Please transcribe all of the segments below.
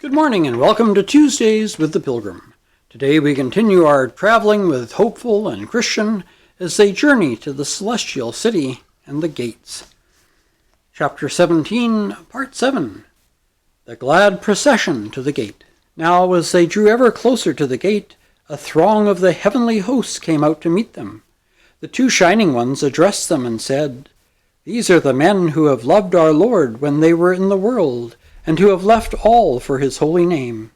Good morning and welcome to Tuesdays with the Pilgrim. Today we continue our traveling with Hopeful and Christian as they journey to the celestial city and the gates. Chapter 17, Part 7, The Glad Procession to the Gate. Now as they drew ever closer to the gate, a throng of the heavenly hosts came out to meet them. The two shining ones addressed them and said, "These are the men who have loved our Lord when they were in the world, and who have left all for his holy name.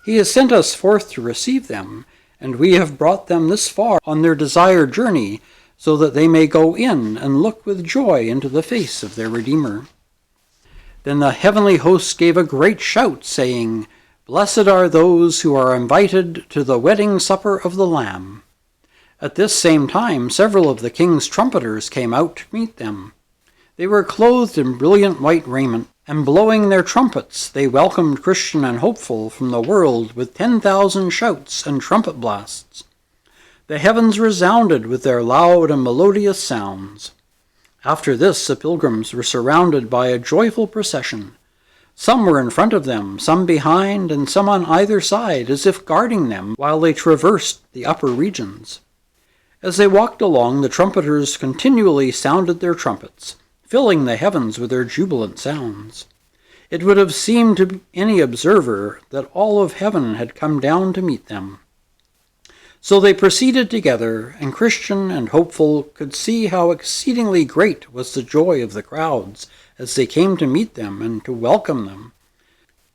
He has sent us forth to receive them, and we have brought them this far on their desired journey, so that they may go in and look with joy into the face of their Redeemer." Then the heavenly hosts gave a great shout, saying, "Blessed are those who are invited to the wedding supper of the Lamb." At this same time several of the king's trumpeters came out to meet them. They were clothed in brilliant white raiment, and blowing their trumpets, they welcomed Christian and Hopeful from the world with 10,000 shouts and trumpet blasts. The heavens resounded with their loud and melodious sounds. After this, the pilgrims were surrounded by a joyful procession. Some were in front of them, some behind, and some on either side, as if guarding them while they traversed the upper regions. As they walked along, the trumpeters continually sounded their trumpets, filling the heavens with their jubilant sounds. It would have seemed to any observer that all of heaven had come down to meet them. So they proceeded together, and Christian and Hopeful could see how exceedingly great was the joy of the crowds as they came to meet them and to welcome them.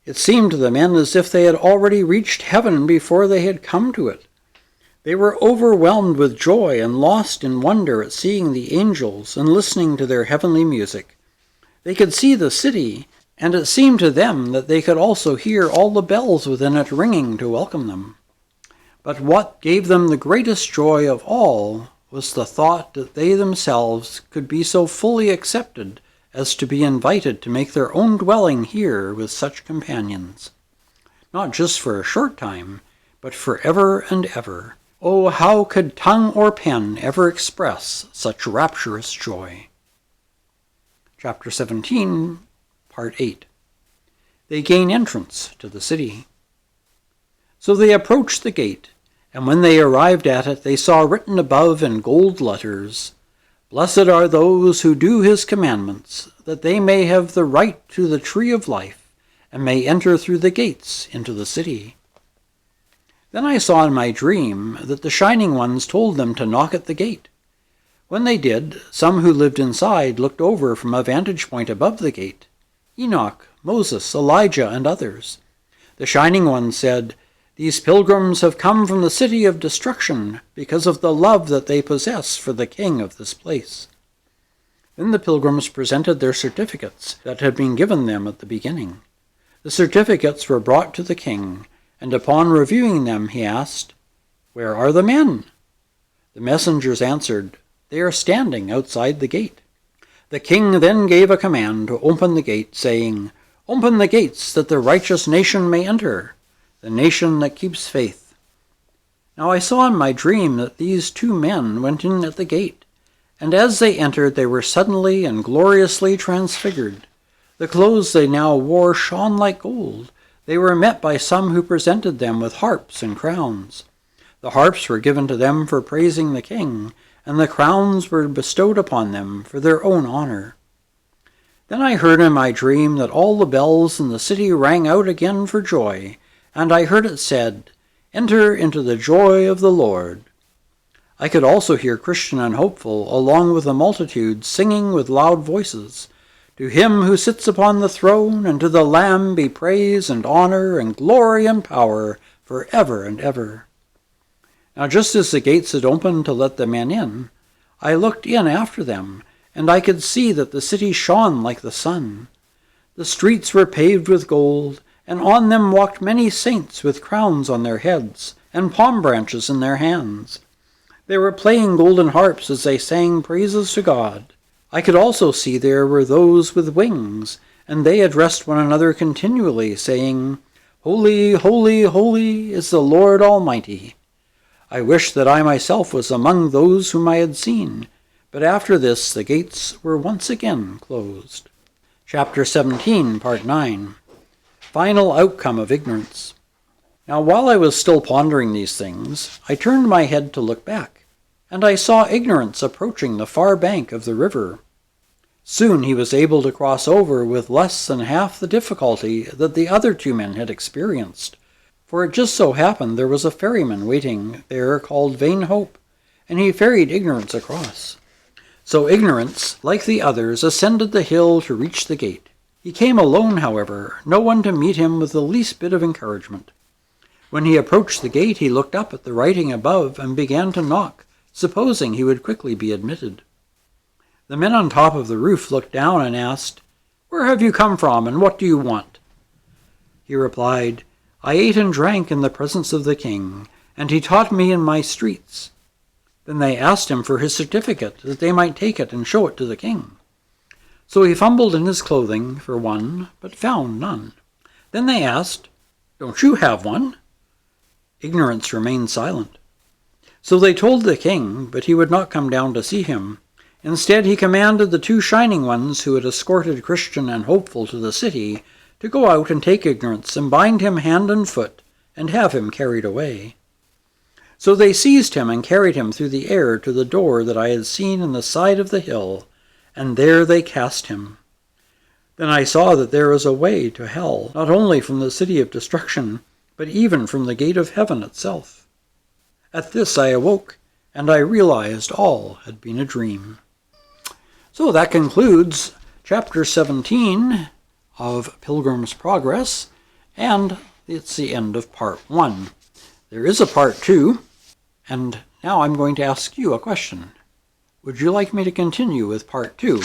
It seemed to the men as if they had already reached heaven before they had come to it. They were overwhelmed with joy and lost in wonder at seeing the angels and listening to their heavenly music. They could see the city, and it seemed to them that they could also hear all the bells within it ringing to welcome them. But what gave them the greatest joy of all was the thought that they themselves could be so fully accepted as to be invited to make their own dwelling here with such companions. Not just for a short time, but forever and ever. Oh, how could tongue or pen ever express such rapturous joy? Chapter 17, Part 8. They gain entrance to the city. So they approached the gate, and when they arrived at it, they saw written above in gold letters, "Blessed are those who do his commandments, that they may have the right to the tree of life, and may enter through the gates into the city." Then I saw in my dream that the Shining Ones told them to knock at the gate. When they did, some who lived inside looked over from a vantage point above the gate. Enoch, Moses, Elijah, and others. The Shining Ones said, "These pilgrims have come from the city of destruction because of the love that they possess for the king of this place." Then the pilgrims presented their certificates that had been given them at the beginning. The certificates were brought to the king, and upon reviewing them he asked, "Where are the men?" The messengers answered, "They are standing outside the gate." The king then gave a command to open the gate, saying, "Open the gates that the righteous nation may enter, the nation that keeps faith." Now I saw in my dream that these two men went in at the gate, and as they entered they were suddenly and gloriously transfigured. The clothes they now wore shone like gold. They were met by some who presented them with harps and crowns. The harps were given to them for praising the king, and the crowns were bestowed upon them for their own honor. Then I heard in my dream that all the bells in the city rang out again for joy, and I heard it said, "Enter into the joy of the Lord." I could also hear Christian and Hopeful, along with the multitude, singing with loud voices, "To him who sits upon the throne, and to the Lamb be praise and honor and glory and power for ever and ever." Now just as the gates had opened to let the men in, I looked in after them, and I could see that the city shone like the sun. The streets were paved with gold, and on them walked many saints with crowns on their heads, and palm branches in their hands. They were playing golden harps as they sang praises to God. I could also see there were those with wings, and they addressed one another continually, saying, "Holy, holy, holy is the Lord Almighty." I wished that I myself was among those whom I had seen, but after this the gates were once again closed. Chapter 17, Part 9. final outcome of ignorance. Now while I was still pondering these things, I turned my head to look back, and I saw Ignorance approaching the far bank of the river. Soon he was able to cross over with less than half the difficulty that the other two men had experienced, for it just so happened there was a ferryman waiting there called Vain Hope, and he ferried Ignorance across. So Ignorance, like the others, ascended the hill to reach the gate. He came alone, however, no one to meet him with the least bit of encouragement. When he approached the gate, he looked up at the writing above and began to knock, supposing he would quickly be admitted. The men on top of the roof looked down and asked, "Where have you come from, and what do you want?" He replied, "I ate and drank in the presence of the king, and he taught me in my streets." Then they asked him for his certificate, that they might take it and show it to the king. So he fumbled in his clothing for one, but found none. Then they asked, "Don't you have one?" Ignorance remained silent. So they told the king, but he would not come down to see him. Instead, he commanded the two shining ones who had escorted Christian and Hopeful to the city to go out and take Ignorance and bind him hand and foot and have him carried away. So they seized him and carried him through the air to the door that I had seen in the side of the hill, and there they cast him. Then I saw that there is a way to hell, not only from the city of destruction, but even from the gate of heaven itself. At this I awoke, and I realized all had been a dream. So that concludes Chapter 17 of Pilgrim's Progress, and it's the end of Part 1. There is a Part 2, and now I'm going to ask you a question. Would you like me to continue with Part 2?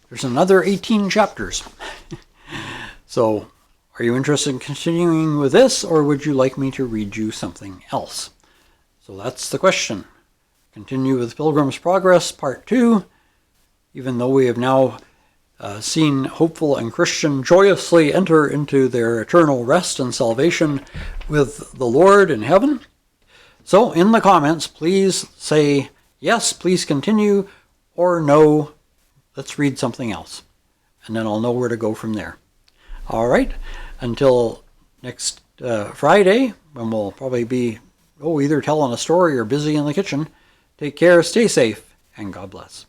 There's another 18 chapters. So, are you interested in continuing with this, or would you like me to read you something else? So that's the question. Continue with Pilgrim's Progress, Part 2, even though we have now seen Hopeful and Christian joyously enter into their eternal rest and salvation with the Lord in heaven. So in the comments, please say, yes, please continue, or no, let's read something else. And then I'll know where to go from there. All right, until next Friday, when we'll probably be either telling a story or busy in the kitchen. Take care, stay safe, and God bless.